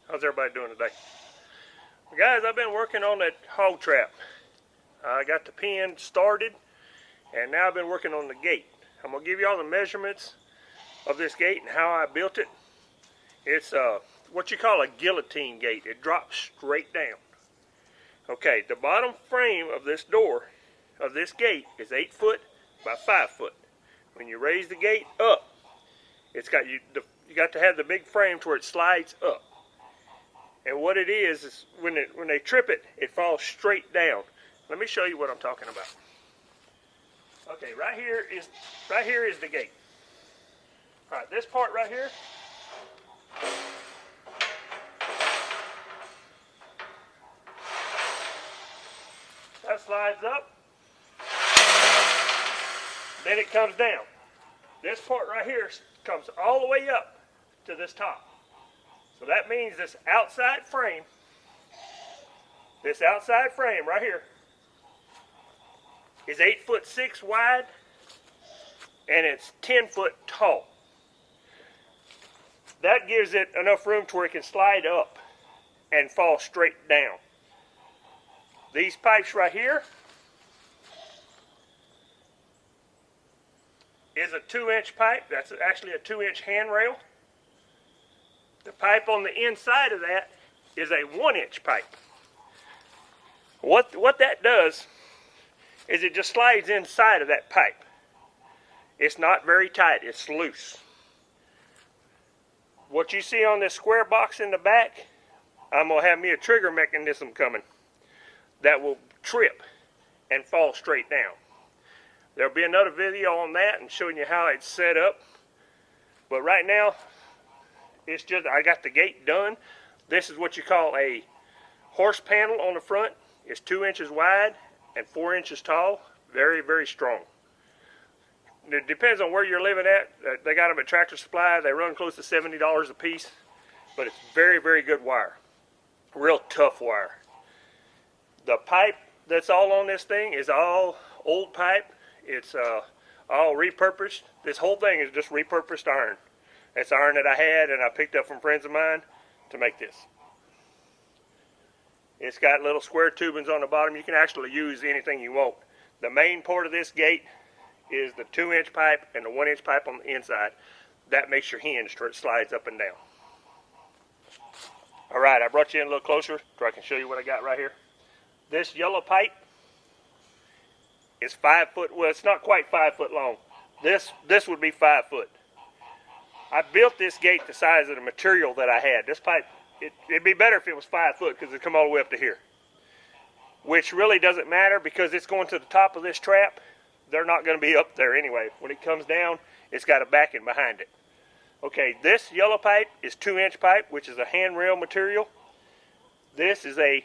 How's everybody doing today? Well, guys, I've been working on that hog trap. I got the pen started, and now I've been working on the gate. I'm going to give you all the measurements of this gate and how I built it. It's what you call a guillotine gate. It drops straight down. Okay, the bottom frame of this door, of this gate, is 8 foot by 5 foot. When you raise the gate up, it's got you got to have the big frame to where it slides up. And what it is when they trip it, it falls straight down. Let me show you what I'm talking about. Okay, right here is the gate. All right, this part right here. That slides up. Then it comes down. This part right here comes all the way up to this top. So that means this outside frame right here is 8'6" wide, and it's 10 foot tall. That gives it enough room to where it can slide up and fall straight down. These pipes right here is a 2-inch pipe. That's actually a 2-inch handrail. The pipe on the inside of that is a 1-inch pipe. What that does is it just slides inside of that pipe. It's not very tight, it's loose. What you see on this square box in the back, I'm going to have me a trigger mechanism coming that will trip and fall straight down. There'll be another video on that and showing you how it's set up. But right now, it's just, I got the gate done. This is what you call a horse panel on the front. It's 2 inches wide and 4 inches tall. Very, very strong. It depends on where you're living at. They got them at Tractor Supply. They run close to $70 a piece. But it's very, very good wire. Real tough wire. The pipe that's all on this thing is all old pipe. It's all repurposed. This whole thing is just repurposed iron. It's iron that I had and I picked up from friends of mine to make this. It's got little square tubings on the bottom. You can actually use anything you want. The main part of this gate is the 2-inch pipe and the 1-inch pipe on the inside. That makes your hinge where it slides up and down. Alright, I brought you in a little closer so I can show you what I got right here. This yellow pipe is 5 foot, well, it's not quite 5 foot long. This would be 5 foot. I built this gate the size of the material that I had. This pipe, it'd be better if it was 5 foot because it'd come all the way up to here. Which really doesn't matter because it's going to the top of this trap. They're not going to be up there anyway. When it comes down, it's got a backing behind it. Okay, this yellow pipe is 2-inch pipe, which is a handrail material. This is a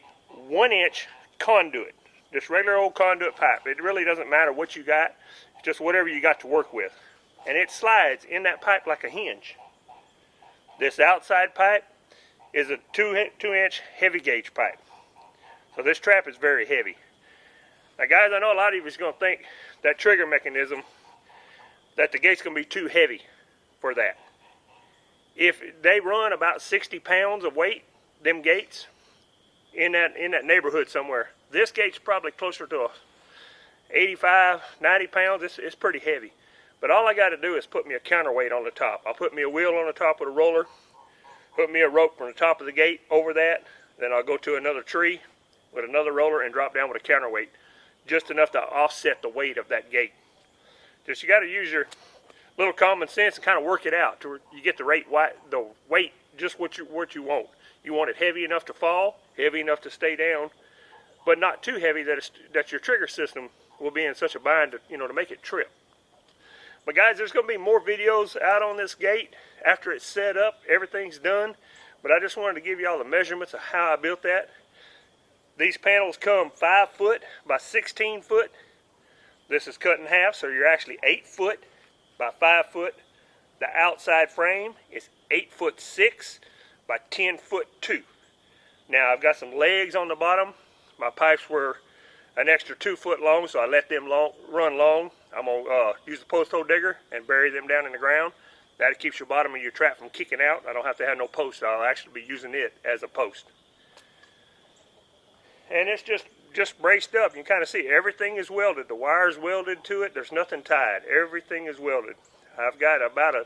1-inch conduit. Just regular old conduit pipe. It really doesn't matter what you got. It's just whatever you got to work with. And it slides in that pipe like a hinge. This outside pipe is a 2-inch heavy gauge pipe. So this trap is very heavy. Now guys, I know a lot of you is going to think that trigger mechanism, that the gate's going to be too heavy for that. If they run about 60 pounds of weight, them gates, in that neighborhood somewhere, this gate's probably closer to 85, 90 pounds. It's pretty heavy. But all I got to do is put me a counterweight on the top. I'll put me a wheel on the top with a roller, put me a rope from the top of the gate over that, then I'll go to another tree with another roller and drop down with a counterweight. Just enough to offset the weight of that gate. Just you got to use your little common sense and kind of work it out to where you get the weight just what you want. You want it heavy enough to fall, heavy enough to stay down, but not too heavy that your trigger system will be in such a bind to make it trip. But guys, there's going to be more videos out on this gate after it's set up. Everything's done. But I just wanted to give you all the measurements of how I built that. These panels come 5 foot by 16 foot. This is cut in half, so you're actually 8 foot by 5 foot. The outside frame is 8'6" by 10'2". Now I've got some legs on the bottom. My pipes were an extra 2 foot long, so I let them run long. I'm going to use the post hole digger and bury them down in the ground. That keeps your bottom of your trap from kicking out. I don't have to have no post. I'll actually be using it as a post. And it's just braced up. You can kind of see everything is welded. The wire's welded to it. There's nothing tied. Everything is welded. I've got about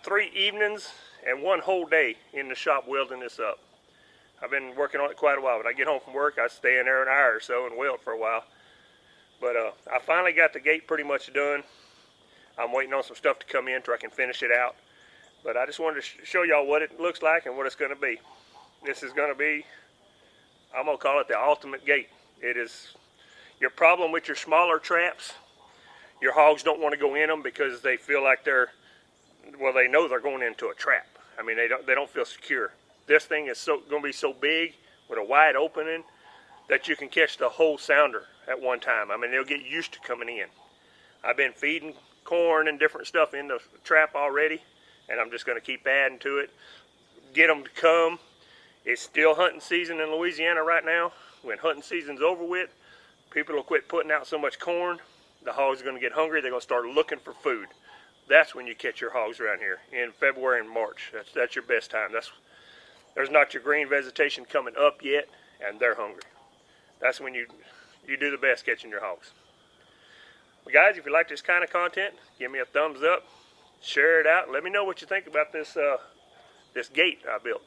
3 evenings and 1 whole day in the shop welding this up. I've been working on it quite a while. When I get home from work, I stay in there an hour or so and weld for a while. But I finally got the gate pretty much done. I'm waiting on some stuff to come in so I can finish it out. But I just wanted to show y'all what it looks like and what it's going to be. This is going to be, I'm going to call it the ultimate gate. It is your problem with your smaller traps. Your hogs don't want to go in them because they feel like they know they're going into a trap. I mean, they don't feel secure. This thing is going to be so big with a wide opening that you can catch the whole sounder at one time. I mean, they'll get used to coming in. I've been feeding corn and different stuff in the trap already, and I'm just going to keep adding to it. Get them to come. It's still hunting season in Louisiana right now. When hunting season's over with, people will quit putting out so much corn. The hogs are going to get hungry. They're going to start looking for food. That's when you catch your hogs around here, in February and March. That's your best time. There's not your green vegetation coming up yet, and they're hungry. That's when you do the best catching your hogs. Well, guys, if you like this kind of content, give me a thumbs up, share it out, and let me know what you think about this this gate I built.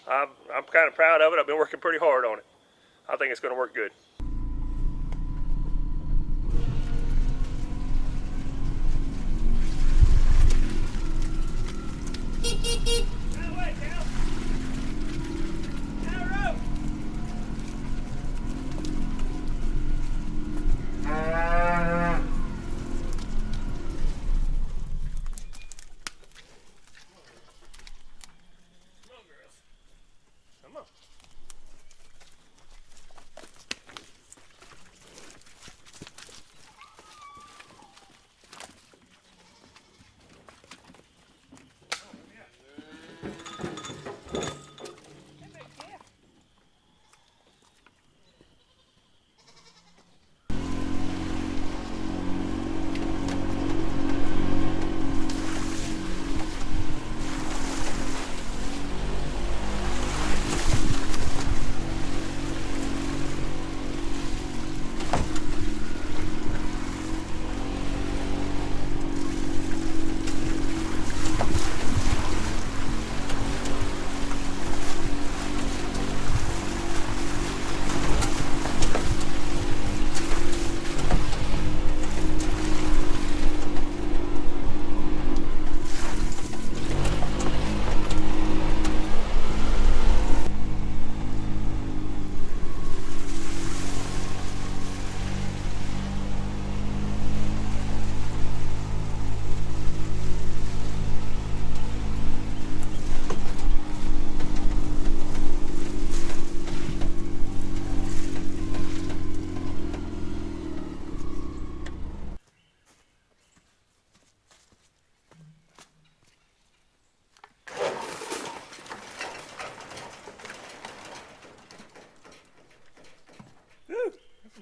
I'm kind of proud of it. I've been working pretty hard on it. I think it's going to work good.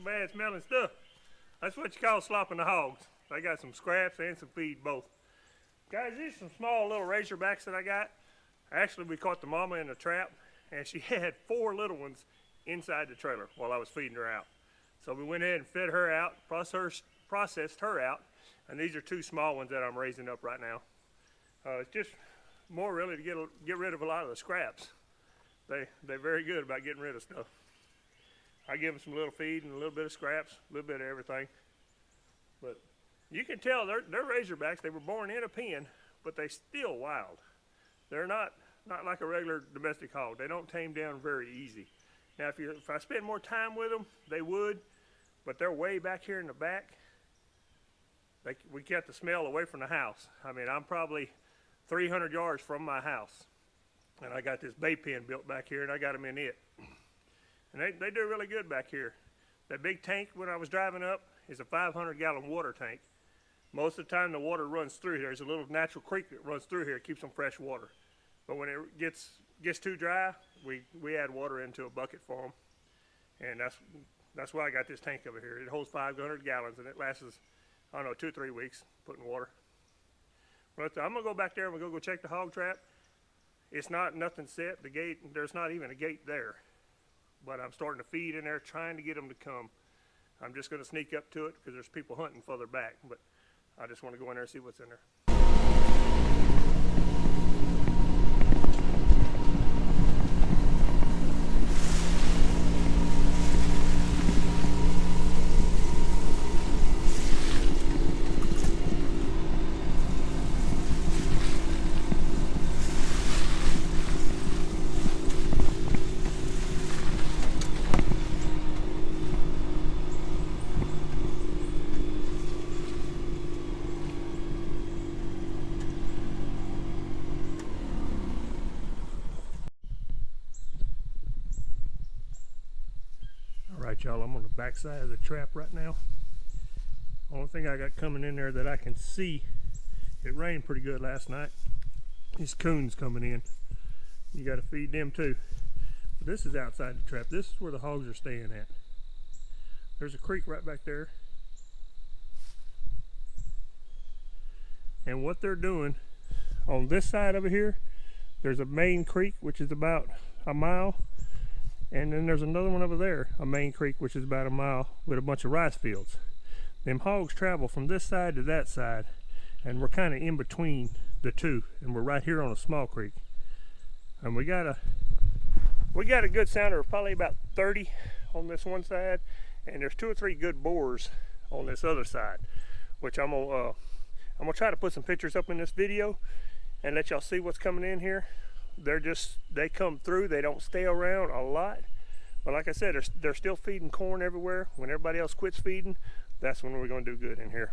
Bad smelling stuff. That's what you call slopping the hogs. I got some scraps and some feed both. Guys, these are some small little razorbacks that I got. Actually, we caught the mama in a trap, and she had 4 little ones inside the trailer while I was feeding her out. So we went ahead and fed her out, processed her out, and these are 2 small ones that I'm raising up right now. It's just more really to get rid of a lot of the scraps. They're very good about getting rid of stuff. I give them some little feed and a little bit of scraps, a little bit of everything. But you can tell they're razorbacks. They were born in a pen, but they still wild. They're not like a regular domestic hog. They don't tame down very easy. Now, if I spend more time with them, they would, but they're way back here in the back. We kept the smell away from the house. I mean, I'm probably 300 yards from my house, and I got this bay pen built back here, and I got them in it. And they do really good back here. That big tank when I was driving up is a 500-gallon water tank. Most of the time the water runs through here. There's a little natural creek that runs through here. It keeps them fresh water. But when it gets too dry, we add water into a bucket for them. And that's why I got this tank over here. It holds 500 gallons and it lasts us, I don't know, 2 or 3 weeks putting water. But I'm gonna go back there and we're gonna go check the hog trap. It's not nothing set. The gate, there's not even a gate there. But I'm starting to feed in there, trying to get them to come. I'm just gonna sneak up to it because there's people hunting further back. But I just want to go in there and see what's in there. Alright y'all, I'm on the back side of the trap right now. Only thing I got coming in there that I can see, it rained pretty good last night. These coons coming in. You got to feed them too. But this is outside the trap. This is where the hogs are staying at. There's a creek right back there. And what they're doing on this side over here, there's a main creek which is about a mile. And then there's another one over there, a main creek, which is about a mile with a bunch of rice fields. Them hogs travel from this side to that side, and we're kind of in between the two, and we're right here on a small creek. And we got a good sounder of probably about 30 on this one side, and there's 2 or 3 good boars on this other side, which I'm gonna try to put some pictures up in this video and let y'all see what's coming in here. They come through, they don't stay around a lot. But like I said, they're still feeding corn everywhere. When everybody else quits feeding, that's when we're gonna do good in here.